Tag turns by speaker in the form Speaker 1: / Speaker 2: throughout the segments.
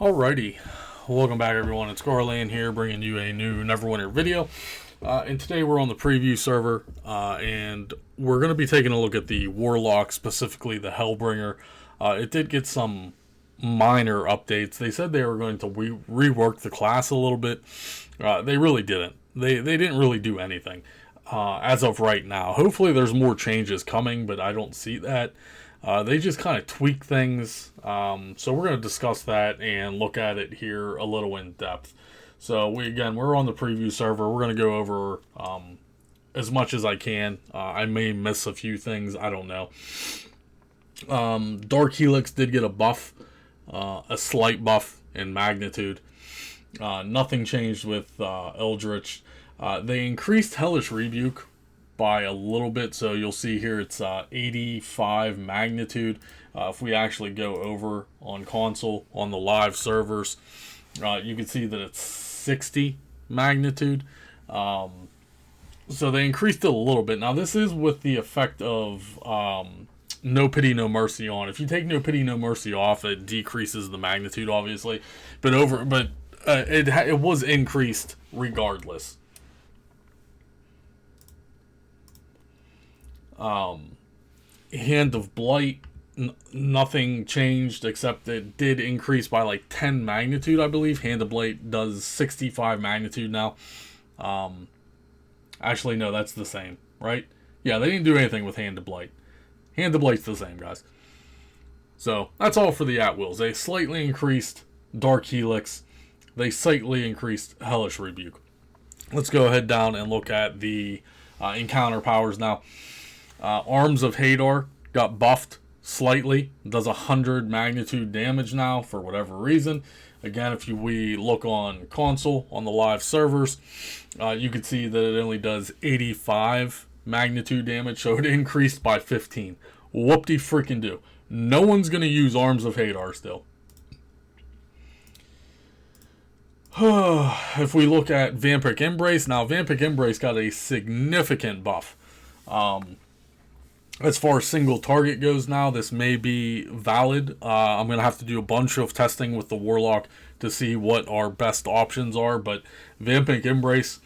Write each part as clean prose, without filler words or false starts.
Speaker 1: Alrighty, welcome back everyone, it's Garlaanx here bringing you a new Neverwinter video. And today we're on the preview server, and we're going to be taking a look at the Warlock, specifically the Hellbringer. It did get some minor updates. They said they were going to rework the class a little bit. They really didn't. They didn't really do anything as of right now. Hopefully there's more changes coming, but I don't see that. They just kind of tweak things, so we're going to discuss that and look at it here a little in depth. So we're on the preview server. We're going to go over as much as I can. I may miss a few things, I don't know. Dark Helix did get a buff, a slight buff in magnitude. Nothing changed with Eldritch. They increased Hellish Rebuke by a little bit, so you'll see here it's 85 magnitude. If we actually go over on console on the live servers, you can see that it's 60 magnitude. So they increased it a little bit. Now this is with the effect of No Pity No Mercy on. If you take No Pity No Mercy off, it decreases the magnitude obviously, but it was increased regardless. Hand of Blight, nothing changed except it did increase by like 10 magnitude, I believe. Hand of Blight does 65 magnitude now. Actually, no, that's the same, right? Yeah, they didn't do anything with Hand of Blight. Hand of Blight's the same, guys. So, that's all for the at-wills. They slightly increased Dark Helix. They slightly increased Hellish Rebuke. Let's go ahead down and look at the encounter powers now. Arms of Hadar got buffed slightly. Does 100 magnitude damage now for whatever reason. Again, if we look on console on the live servers, you can see that it only does 85 magnitude damage, so it increased by 15. Whoop-de freaking do. No one's going to use Arms of Hadar still. If we look at Vampiric Embrace, now Vampiric Embrace got a significant buff. As far as single target goes now, this may be valid. I'm going to have to do a bunch of testing with the Warlock to see what our best options are. But Vampiric Embrace,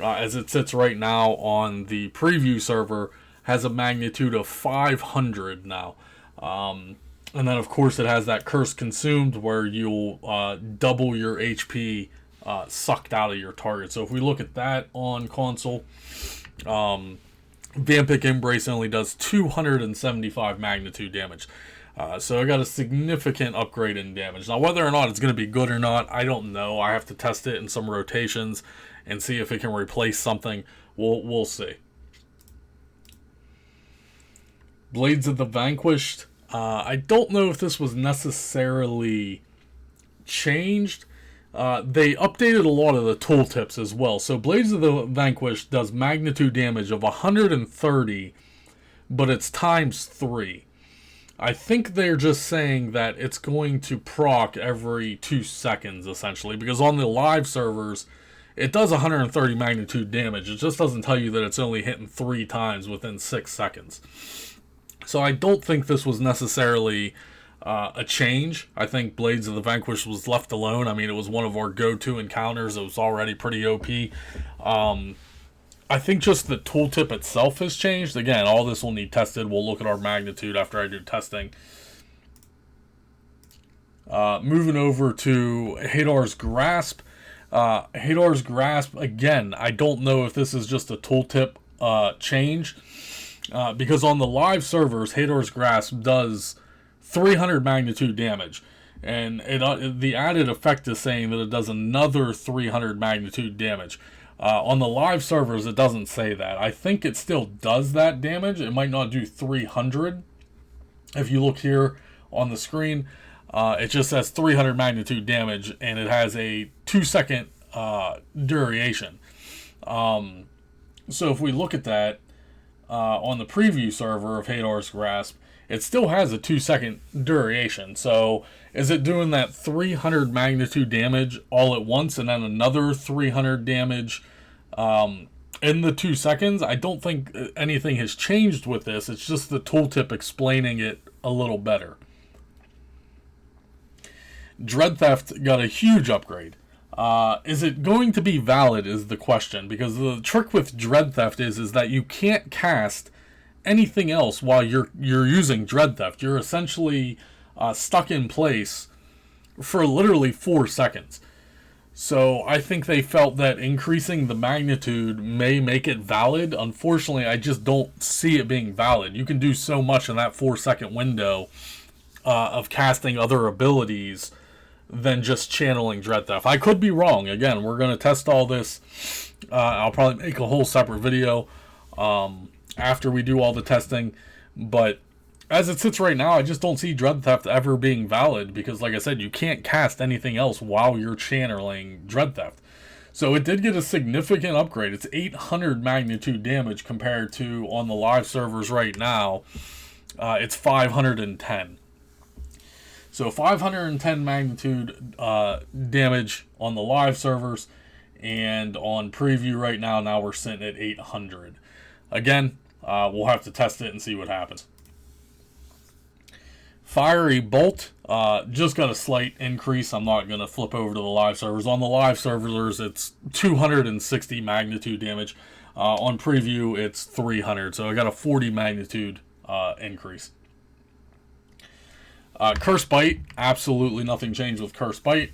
Speaker 1: as it sits right now on the preview server, has a magnitude of 500 now. And then, of course, it has that Curse Consumed where you'll double your HP sucked out of your target. So if we look at that on console, Vampiric Embrace only does 275 magnitude damage. So I got a significant upgrade in damage. Now, whether or not it's going to be good or not, I don't know. I have to test it in some rotations and see if it can replace something. We'll see. Blades of the Vanquished. I don't know if this was necessarily changed. They updated a lot of the tooltips as well. So Blades of the Vanquished does magnitude damage of 130, but it's times 3. I think they're just saying that it's going to proc every 2 seconds, essentially, because on the live servers, it does 130 magnitude damage. It just doesn't tell you that it's only hitting 3 times within 6 seconds. So I don't think this was necessarily a change. I think Blades of the Vanquished was left alone. I mean, it was one of our go-to encounters. It was already pretty OP. I think just the tooltip itself has changed. Again, all this will need tested. We'll look at our magnitude after I do testing. Moving over to Hadar's Grasp. Hadar's Grasp, again, I don't know if this is just a tooltip change. Because on the live servers, Hadar's Grasp does 300 magnitude damage, and the added effect is saying that it does another 300 magnitude damage. On the live servers, it doesn't say that. I think it still does that damage. It might not do 300. If you look here on the screen, it just says 300 magnitude damage, and it has a 2-second duration. So if we look at that on the preview server of Hadar's Grasp, it still has a 2-second duration. So is it doing that 300 magnitude damage all at once and then another 300 damage in the 2 seconds? I don't think anything has changed with this. It's just the tooltip explaining it a little better. Dread Theft got a huge upgrade. Is it going to be valid is the question, because the trick with Dread Theft is that you can't cast anything else while you're using Dread Theft. You're essentially stuck in place for literally 4 seconds. So I think they felt that increasing the magnitude may make it valid. Unfortunately, I just don't see it being valid. You can do so much in that 4-second window of casting other abilities than just channeling Dread Theft. I could be wrong. Again, we're going to test all this. I'll probably make a whole separate video after we do all the testing. But as it sits right now, I just don't see Dread Theft ever being valid because, like I said, you can't cast anything else while you're channeling Dread Theft. So it did get a significant upgrade. It's 800 magnitude damage compared to, on the live servers right now, it's 510. So 510 magnitude damage on the live servers, and on preview right now we're sitting at 800. Again, we'll have to test it and see what happens. Fiery Bolt just got a slight increase. I'm not going to flip over to the live servers. On the live servers, it's 260 magnitude damage. On preview, it's 300. So I got a 40 magnitude increase. Curse Bite, absolutely nothing changed with Curse Bite.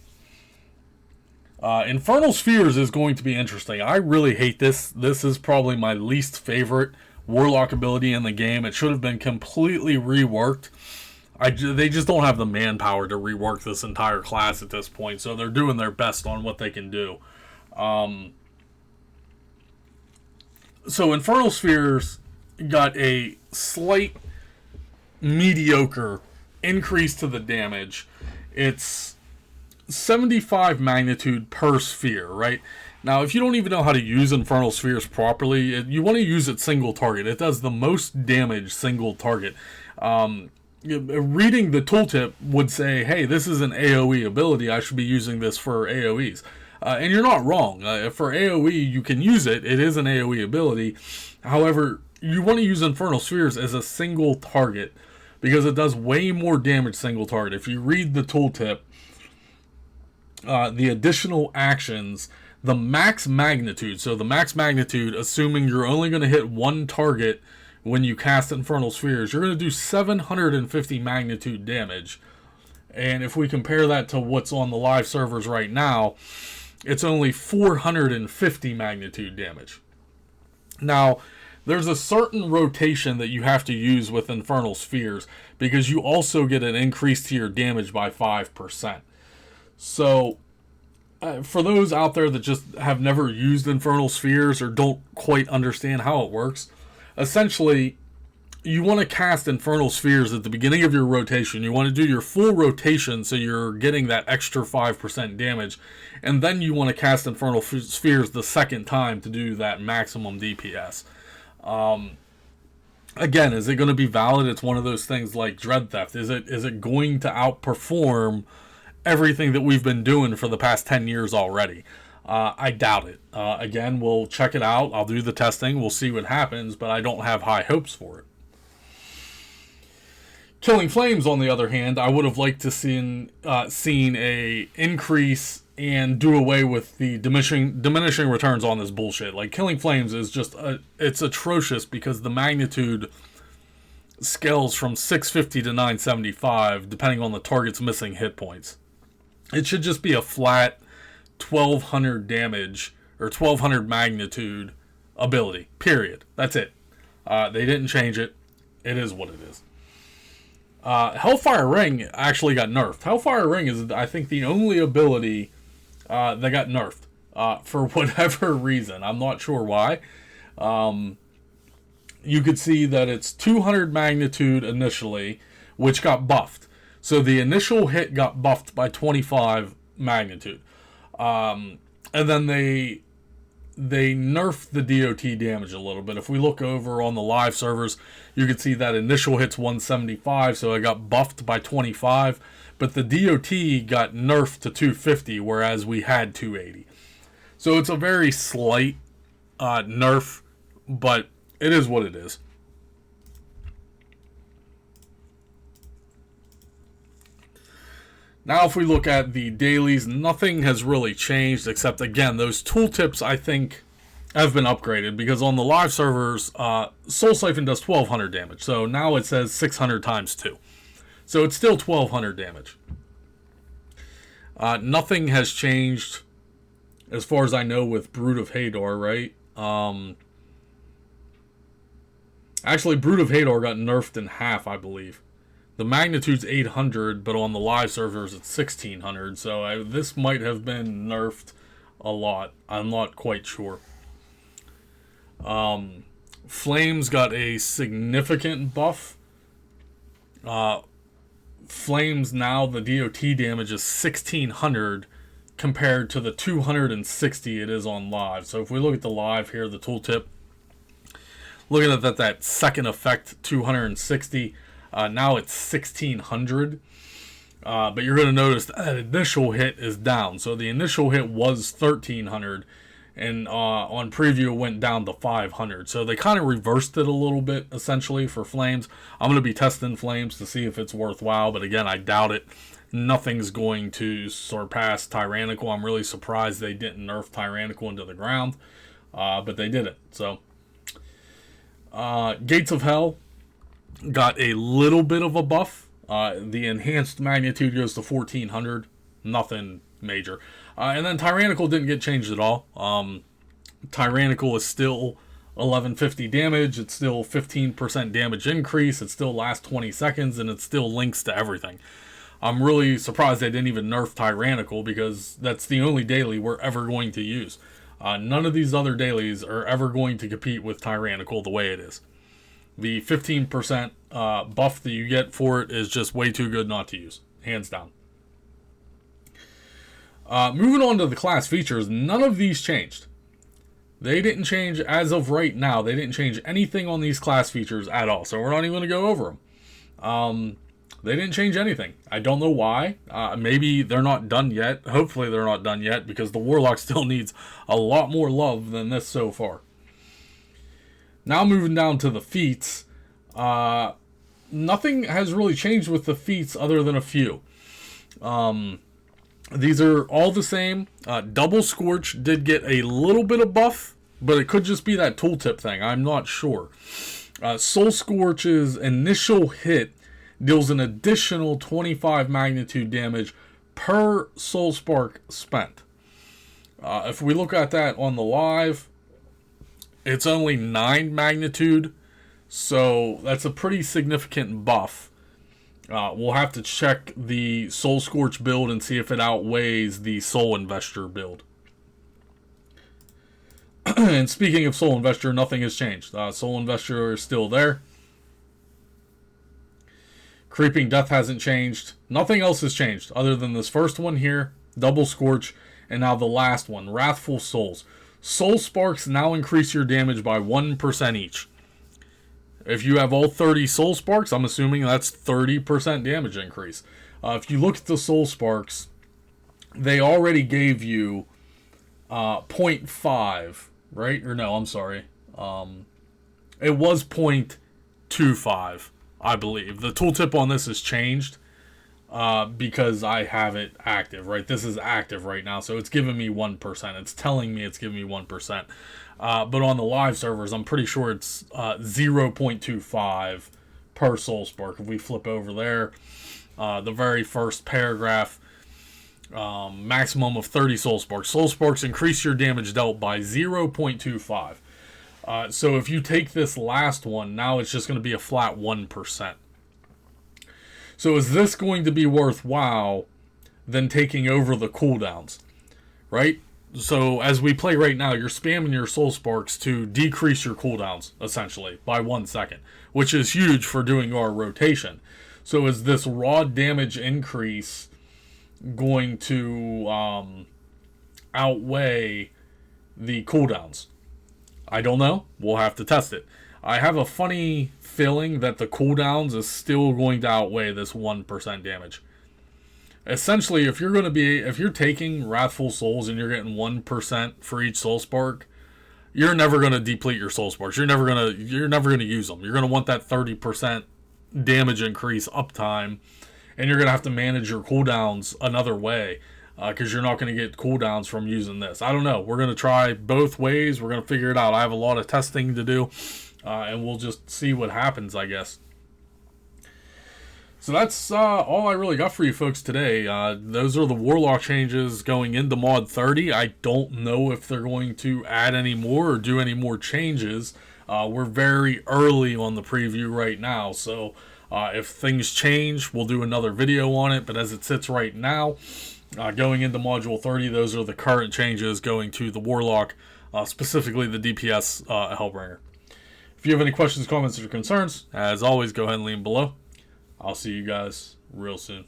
Speaker 1: Infernal Spheres is going to be interesting. I really hate this. This is probably my least favorite Warlock ability in the game. It should have been completely reworked. They just don't have the manpower to rework this entire class at this point, so they're doing their best on what they can do. So Infernal Spheres got a slight mediocre increase to the damage. It's 75 magnitude per sphere, right? Now, if you don't even know how to use Infernal Spheres properly, you want to use it single target. It does the most damage single target. Reading the tooltip would say, hey, this is an AoE ability, I should be using this for AoEs. And you're not wrong. For AoE, you can use it. It is an AoE ability. However, you want to use Infernal Spheres as a single target because it does way more damage single target. If you read the tooltip, the additional actions, the max magnitude, so the max magnitude, assuming you're only going to hit one target when you cast Infernal Spheres, you're going to do 750 magnitude damage. And if we compare that to what's on the live servers right now, it's only 450 magnitude damage. Now, there's a certain rotation that you have to use with Infernal Spheres because you also get an increase to your damage by 5%. So, for those out there that just have never used Infernal Spheres or don't quite understand how it works, essentially, you want to cast Infernal Spheres at the beginning of your rotation. You want to do your full rotation so you're getting that extra 5% damage. And then you want to cast Infernal Spheres the second time to do that maximum DPS. Again, is it going to be valid? It's one of those things like Dread Theft. Is it going to outperform everything that we've been doing for the past 10 years already? I doubt it. Again, we'll check it out. I'll do the testing. We'll see what happens, but I don't have high hopes for it. Killing Flames, on the other hand, I would have liked to seen a increase and do away with the diminishing returns on this bullshit. Like, Killing Flames is just it's atrocious because the magnitude scales from 650 to 975 depending on the target's missing hit points. It should just be a flat 1200 damage or 1200 magnitude ability, period. That's it. They didn't change it. It is what it is. Hellfire Ring actually got nerfed. Hellfire Ring is, I think, the only ability that got nerfed for whatever reason. I'm not sure why. You could see that it's 200 magnitude initially, which got buffed. So the initial hit got buffed by 25 magnitude. And then they nerfed the DOT damage a little bit. If we look over on the live servers, you can see that initial hit's 175, so it got buffed by 25. But the DOT got nerfed to 250, whereas we had 280. So it's a very slight nerf, but it is what it is. Now, if we look at the dailies, nothing has really changed except, again, those tooltips, I think, have been upgraded because on the live servers, Soul Siphon does 1200 damage. So now it says 600 times 2. So it's still 1200 damage. Nothing has changed as far as I know with Brood of Hador, right? Actually, Brood of Hador got nerfed in half, I believe. The magnitude's 800, but on the live servers it's 1600. So this might have been nerfed a lot. I'm not quite sure. Flames got a significant buff. Flames now, the DOT damage is 1600 compared to the 260 it is on live. So if we look at the live here, the tooltip, looking at that second effect, 260, now it's 1600. But you're going to notice that initial hit is down. So the initial hit was 1300, and on preview it went down to 500. So they kind of reversed it a little bit, essentially, for Flames. I'm going to be testing Flames to see if it's worthwhile, but again, I doubt it. Nothing's going to surpass Tyrannical. I'm really surprised they didn't nerf Tyrannical into the ground, but they did it. So, Gates of Hell got a little bit of a buff. The enhanced magnitude goes to 1400. Nothing major. And then Tyrannical didn't get changed at all. Tyrannical is still 1150 damage. It's still 15% damage increase. It still lasts 20 seconds, and it still links to everything. I'm really surprised they didn't even nerf Tyrannical because that's the only daily we're ever going to use. None of these other dailies are ever going to compete with Tyrannical the way it is. The 15% buff that you get for it is just way too good not to use. Hands down. Moving on to the class features, none of these changed. They didn't change as of right now. They didn't change anything on these class features at all. So we're not even going to go over them. They didn't change anything. I don't know why. Maybe they're not done yet. Hopefully they're not done yet because the Warlock still needs a lot more love than this so far. Now moving down to the feats. Nothing has really changed with the feats other than a few. These are all the same. Double Scorch did get a little bit of buff, but it could just be that tooltip thing. I'm not sure. Soul Scorch's initial hit deals an additional 25 magnitude damage per Soul Spark spent. If we look at that on the live, it's only 9 magnitude, so that's a pretty significant buff. We'll have to check the Soul Scorch build and see if it outweighs the Soul Investor build. And speaking of Soul Investor, nothing has changed. Soul Investor is still there. Creeping Death hasn't changed. Nothing else has changed other than this first one here, Double Scorch, and now the last one, Wrathful Souls. Soul Sparks now increase your damage by 1% each. If you have all 30 Soul Sparks, I'm assuming that's 30% damage increase. If you look at the Soul Sparks, they already gave you 0.5, right? Or no, I'm sorry. It was 0.25, I believe. The tooltip on this has changed because I have it active, right? This is active right now, so it's giving me 1%. It's telling me it's giving me 1%. But on the live servers, I'm pretty sure it's 0.25 per Soul Spark. If we flip over there, the very first paragraph, maximum of 30 Soul Sparks. Soul Sparks increase your damage dealt by 0.25. So if you take this last one, now it's just going to be a flat 1%. So is this going to be worthwhile than taking over the cooldowns, right? So as we play right now, you're spamming your Soul Sparks to decrease your cooldowns, essentially, by 1 second, which is huge for doing your rotation. So is this raw damage increase going to outweigh the cooldowns? I don't know. We'll have to test it. I have a funny feeling that the cooldowns is still going to outweigh this 1% damage. Essentially, if you're taking Wrathful Souls and you're getting 1% for each Soul Spark, you're never going to deplete your Soul Sparks. You're never going to use them. You're going to want that 30% damage increase uptime, and you're going to have to manage your cooldowns another way, because you're not going to get cooldowns from using this. I don't know. We're going to try both ways. We're going to figure it out. I have a lot of testing to do, and we'll just see what happens, I guess. So that's all I really got for you folks today. Those are the Warlock changes going into Mod 30. I don't know if they're going to add any more or do any more changes. We're very early on the preview right now, so if things change, we'll do another video on it. But as it sits right now, going into Module 30, those are the current changes going to the Warlock, specifically the DPS Hellbringer. If you have any questions, comments, or concerns, as always, go ahead and leave them below. I'll see you guys real soon.